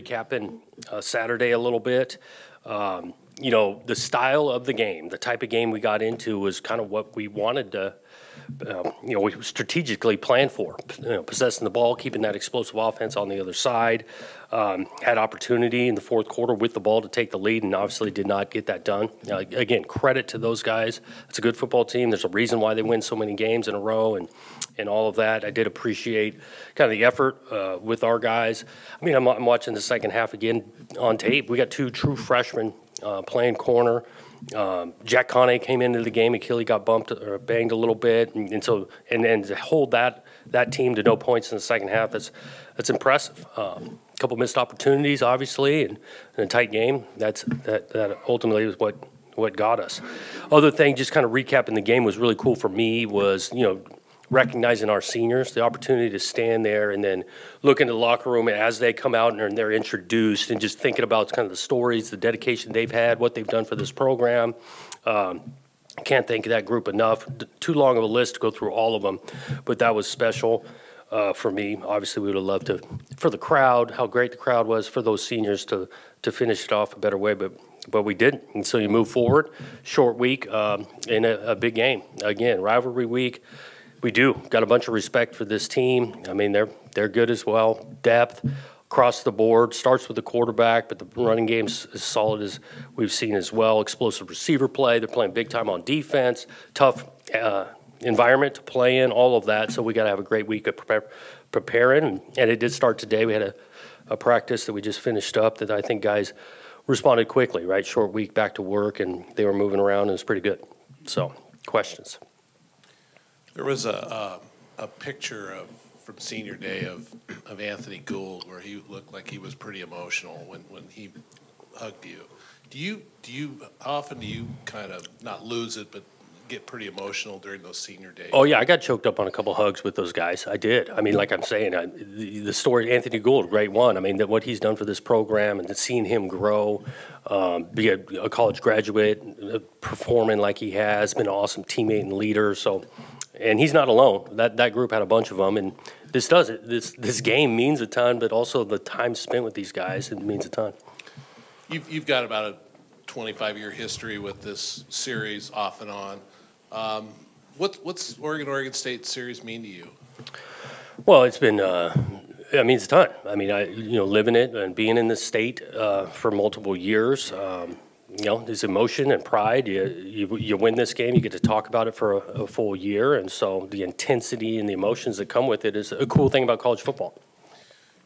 recapping Saturday a little bit. You know, the style of the game, the type of game we got into was kind of what we wanted to, you know, we strategically planned for. You know, possessing the ball, keeping that explosive offense on the other side. Had opportunity in the fourth quarter with the ball to take the lead, and obviously did not get that done. Again, credit to those guys. It's a good football team. There's a reason why they win so many games in a row, and all of that. I did appreciate kind of the effort with our guys. I mean, I'm watching the second half again on tape. We got two true freshmen playing corner. Jack Conne came into the game. Achille got bumped or banged a little bit, and to hold that team to no points in the second half, that's impressive. A couple missed opportunities, obviously, and a tight game. That ultimately was what got us. Other thing, just kind of recapping the game, was really cool for me was, you know, recognizing our seniors, the opportunity to stand there and then look into the locker room as they come out and they're introduced, and just thinking about kind of the stories, the dedication they've had, what they've done for this program. Can't thank that group enough. Too long of a list to go through all of them, but that was special for me. Obviously, we would have loved to, for the crowd, how great the crowd was, for those seniors to finish it off a better way, but we didn't. And so you move forward, short week in a big game. Again, rivalry week. We do. Got a bunch of respect for this team. I mean, they're good as well. Depth across the board. Starts with the quarterback, but the running game's as solid as we've seen as well. Explosive receiver play. They're playing big time on defense. Tough environment to play in, all of that. So we got to have a great week of preparing. And it did start today. We had a practice that we just finished up that I think guys responded quickly, right? Short week, back to work, and they were moving around, and it was pretty good. So, questions? There was a picture from senior day of Anthony Gould where he looked like he was pretty emotional when he hugged you. How often do you kind of not lose it, but get pretty emotional during those senior days? Oh, yeah, I got choked up on a couple hugs with those guys. I did. I mean, like I'm saying, the story, Anthony Gould, great one. I mean, what he's done for this program and seeing him grow, be a college graduate, performing like he has, been an awesome teammate and leader. So, and he's not alone. That group had a bunch of them, and this does it. This game means a ton, but also the time spent with these guys, it means a ton. You've got about a 25-year history with this series off and on. What's Oregon State series mean to you? Well, it's been it means a ton. I mean, living it and being in this state for multiple years. There's emotion and pride. You win this game, you get to talk about it for a full year, and so the intensity and the emotions that come with it is a cool thing about college football.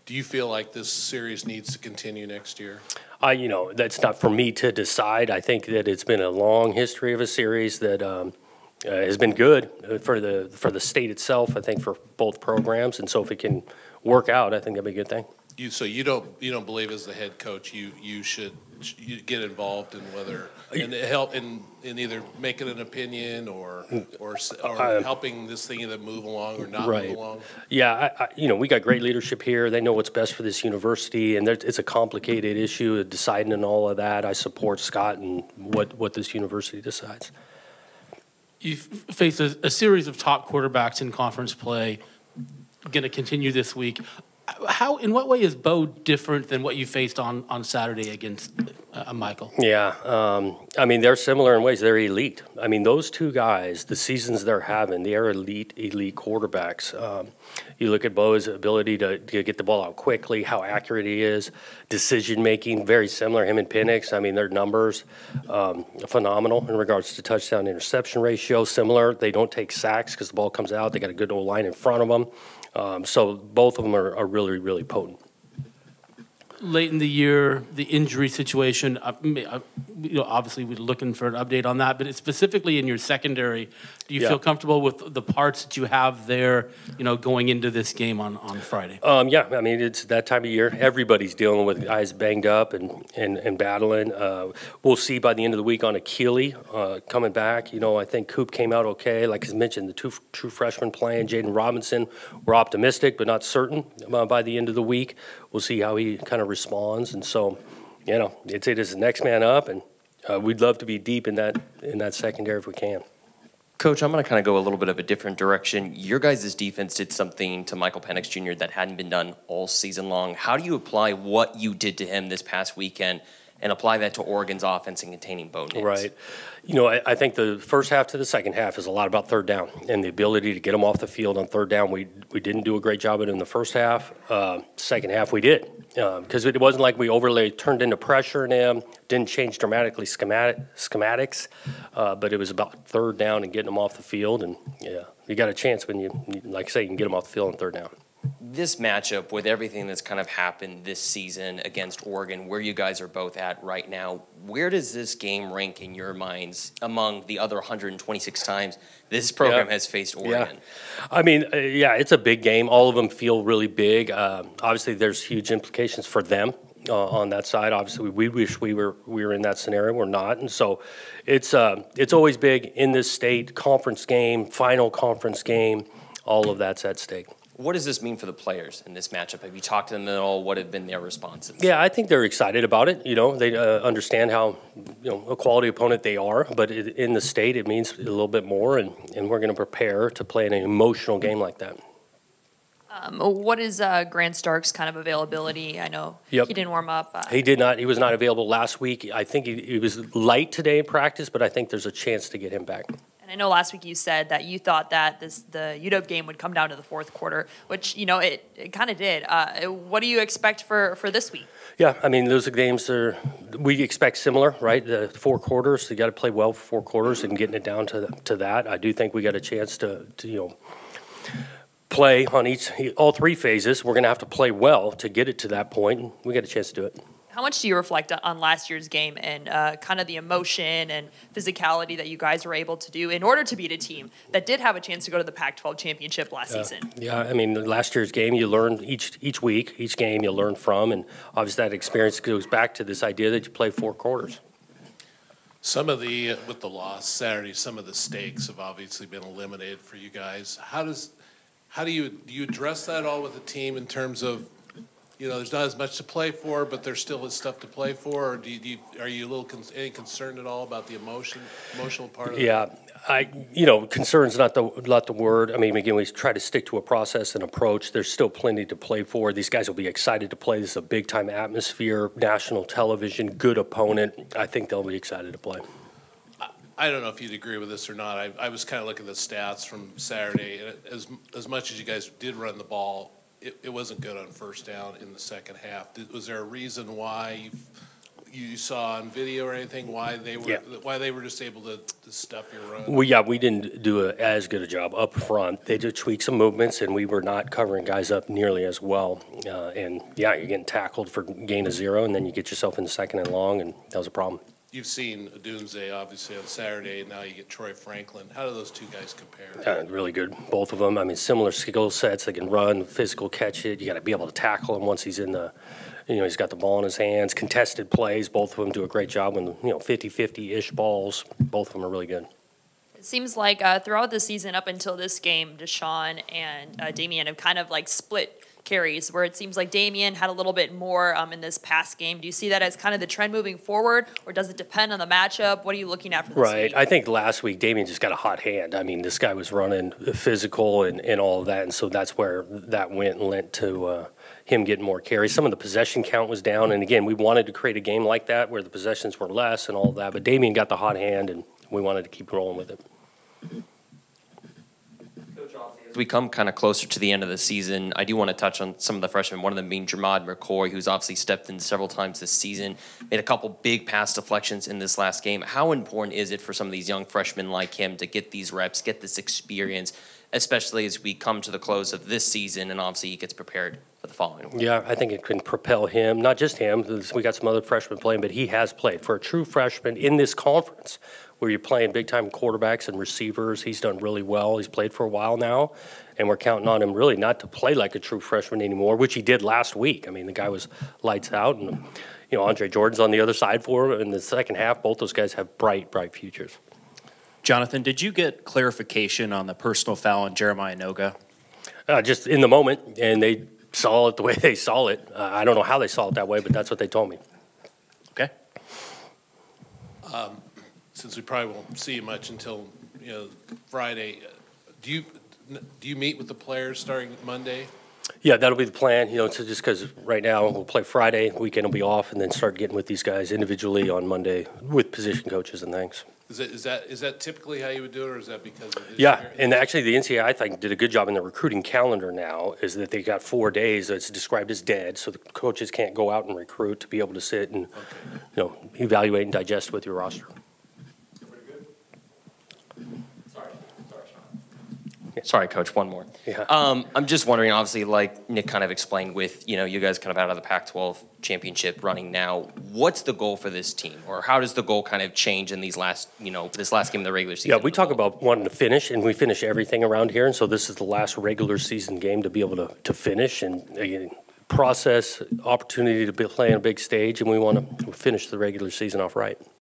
Do you feel like this series needs to continue next year? That's not for me to decide. I think that it's been a long history of a series that has been good for the state itself. I think for both programs, and so if it can work out, I think that'd be a good thing. So you don't believe as the head coach you should get involved in whether and help in either making an opinion or helping this thing either move along or not move along? Yeah, we got great leadership here. They know what's best for this university, and it's a complicated issue of deciding and all of that. I support Scott and what this university decides. You've faced a series of top quarterbacks in conference play. Going to continue this week. In what way is Bo different than what you faced on Saturday against Michael? Yeah, I mean, they're similar in ways. They're elite. I mean, those two guys, the seasons they're having, they are elite quarterbacks. You look at Bo's ability to get the ball out quickly, how accurate he is, decision-making, very similar, him and Penix. I mean, their numbers, phenomenal in regards to touchdown-interception ratio, similar. They don't take sacks because the ball comes out. They got a good old line in front of them. So both of them are really, really potent. Late in the year, the injury situation, obviously we're looking for an update on that, but specifically in your secondary, do you feel comfortable with the parts that you have there, going into this game on Friday? Yeah, I mean, it's that time of year. Everybody's dealing with guys banged up and battling. We'll see by the end of the week on Achille coming back. I think Coop came out okay. Like I mentioned, the two true freshmen playing, Jaden Robinson, we're optimistic but not certain by the end of the week. We'll see how he kind of responds, and so, it is the next man up, and we'd love to be deep in that secondary if we can. Coach, I'm going to kind of go a little bit of a different direction. Your guys' defense did something to Michael Penix Jr. that hadn't been done all season long. How do you apply what you did to him this past weekend and apply that to Oregon's offense in containing Bo Nix? Right. You know, I think the first half to the second half is a lot about third down and the ability to get them off the field on third down. We didn't do a great job of it in the first half. Second half we did, because it wasn't like we overly turned into pressure in them, didn't change dramatically schematics, but it was about third down and getting them off the field. And, yeah, you got a chance when you like I say, you can get them off the field on third down. This matchup, with everything that's kind of happened this season against Oregon, where you guys are both at right now, where does this game rank in your minds among the other 126 times this program has faced Oregon? Yeah. I mean, it's a big game. All of them feel really big. Obviously, there's huge implications for them on that side. Obviously, we wish we were in that scenario. We're not, and so it's always big in this state. Conference game, final conference game, all of that's at stake. What does this mean for the players in this matchup? Have you talked to them at all? What have been their responses? Yeah, I think they're excited about it. You know, they understand how, a quality opponent they are, but in the state it means a little bit more, and we're going to prepare to play in an emotional game like that. What is Grant Stark's kind of availability? I know he didn't warm up. He did not. He was not available last week. I think he was light today in practice, but I think there's a chance to get him back. And I know last week you said that you thought that the UW game would come down to the fourth quarter, which, it kind of did. What do you expect for this week? Yeah, I mean, those games we expect similar, right? The 4 quarters, you got to play well for 4 quarters and getting it down to that. I do think we got a chance to play on all 3 phases. We're going to have to play well to get it to that point, and we got a chance to do it. How much do you reflect on last year's game and kind of the emotion and physicality that you guys were able to do in order to beat a team that did have a chance to go to the Pac-12 championship last season? Yeah, I mean, last year's game, you learn each week, each game you learn from, and obviously that experience goes back to this idea that you play 4 quarters. Some of with the loss Saturday, some of the stakes have obviously been eliminated for you guys. How do you address that all with the team in terms of, there's not as much to play for, but there still is stuff to play for? Or are you any concerned at all about the emotional part of it? Yeah, concern's not the word. I mean, again, we try to stick to a process and approach. There's still plenty to play for. These guys will be excited to play. This is a big-time atmosphere, national television, good opponent. I think they'll be excited to play. I don't know if you'd agree with this or not. I was kind of looking at the stats from Saturday, and as much as you guys did run the ball, it wasn't good on first down in the second half. Was there a reason why you saw on video or anything why they were just able to stuff your run? We didn't do as good a job up front. They did tweak some movements, and we were not covering guys up nearly as well. And you're getting tackled for gain of 0, and then you get yourself in the second and long, and that was a problem. You've seen Odunze, obviously, on Saturday, and now you get Troy Franklin. How do those 2 guys compare? Really good, both of them. I mean, similar skill sets. They can run, physical, catch it. You got to be able to tackle him once he's in the, he's got the ball in his hands. Contested plays, both of them do a great job when, 50-50-ish balls. Both of them are really good. It seems like throughout the season up until this game, Deshaun and Damian have kind of split carries, where it seems like Damian had a little bit more in this past game. Do you see that as kind of the trend moving forward, or does it depend on the matchup? What are you looking at for this week? I think last week Damian just got a hot hand. I mean, this guy was running physical and all of that, and so that's where that went and lent to him getting more carries. Some of the possession count was down, and again, we wanted to create a game like that where the possessions were less and all of that, but Damian got the hot hand, and we wanted to keep rolling with it. As we come kind of closer to the end of the season, I do want to touch on some of the freshmen, one of them being Jermod McCoy, who's obviously stepped in several times this season, made a couple big pass deflections in this last game. How important is it for some of these young freshmen like him to get these reps, get this experience, especially as we come to the close of this season and obviously he gets prepared for the following one? Yeah, I think it can propel him, not just him. We got some other freshmen playing, but he has played. For a true freshman in this conference, where you're playing big-time quarterbacks and receivers, he's done really well. He's played for a while now, and we're counting on him really not to play like a true freshman anymore, which he did last week. I mean, the guy was lights out, and Andre Jordan's on the other side for him in the second half. Both those guys have bright, bright futures. Jonathan, did you get clarification on the personal foul on Jeremiah Noga? Just in the moment, and they saw it the way they saw it. I don't know how they saw it that way, but that's what they told me. Okay. Since we probably won't see you much until you know, Friday, do you meet with the players starting Monday? Yeah, that'll be the plan, you know, so just because right now we'll play Friday, weekend will be off, and then start getting with these guys individually on Monday with position coaches and things. Is that typically how you would do it, or is that because of this Yeah, year? and actually the NCAA, I think, did a good job in the recruiting calendar now, is that they got 4 days that's described as dead, so the coaches can't go out and recruit to be able to sit and, you know, evaluate and digest with your roster. Sorry, Coach, one more. Yeah. I'm just wondering, obviously, like Nick kind of explained with, you know, you guys kind of out of the Pac-12 championship running now, what's the goal for this team? Or how does the goal kind of change in these last, you know, this last game of the regular season? Yeah, we talk about wanting to finish, and we finish everything around here, and so this is the last regular season game to be able to finish and process opportunity to be playing a big stage, and we want to finish the regular season off right.